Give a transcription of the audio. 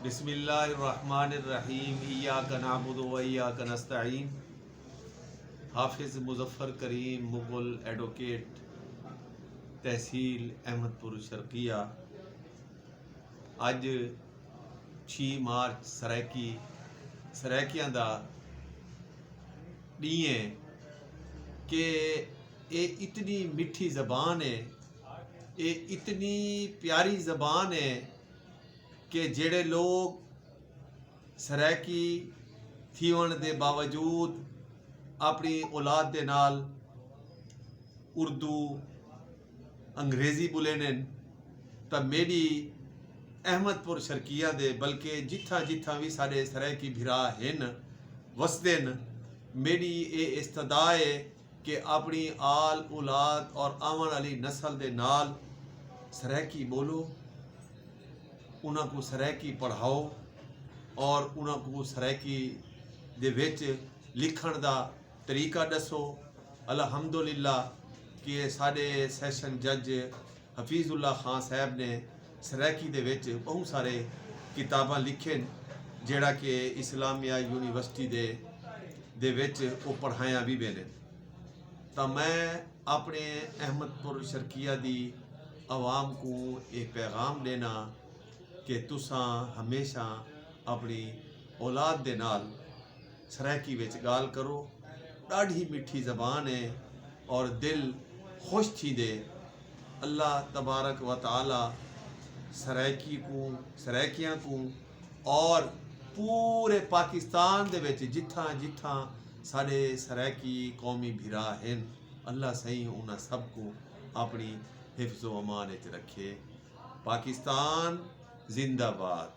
बिस्मिल्लाहिर्रहमानिर्रहीम इय्याका नअबुदु व इय्याका नस्तईन। हाफिज़ मुज़फ़्फ़र करीम मुग़ल एडवोकेट तहसील अहमदपुर शर्किया। अज 6 मार्च सरैकियां दा डी है कि ये इतनी मिठी ज़बान है, ये इतनी प्यारी ज़बान है कि जेड़े लोग सरैकी थीवन दे बावजूद अपनी औलाद दे नाल उर्दू अंग्रेज़ी बोले ने, तो मेरी अहमदपुर शर्किया दे बल्कि जिथा जिथा भी साढ़े सरैकी भिरा हैं वसदे न, मेरी ये इस्तदा है कि अपनी आल औलाद और आवन वाली नस्ल दे नाल सरैकी बोलो, उन्हां को सरैकी पढ़ाओ और उन्हां को सरैकी दे विच लिखण दा तरीका दसो। अल्हम्दुलिल्लाह कि साडे सैशन जज हफीजुल्ला खान साहब ने सरैकी दे विच बहुत सारे किताबां लिखे जेड़ा कि इस्लामिया यूनिवर्सिटी दे विच वो पढ़ाया भी वेने। तो मैं अपने अहमदपुर शर्किया दी आवाम को ये पैगाम देना कि तुसां हमेशा अपनी औलाद दे नाल सरैकी विच गाल करो। ॾाढी मिठी ज़बान है और दिल खुश थी दे। अल्लाह तबारक व तआला सरैकियां को और पूरे पाकिस्तान दे विच जिथा जिथा साढ़े सरैकी कौमी भिरा हैं, अल्लाह सही उन्हां सब को अपनी हिफ्ज़ो अमान विच रखे। पाकिस्तान जिंदाबाद।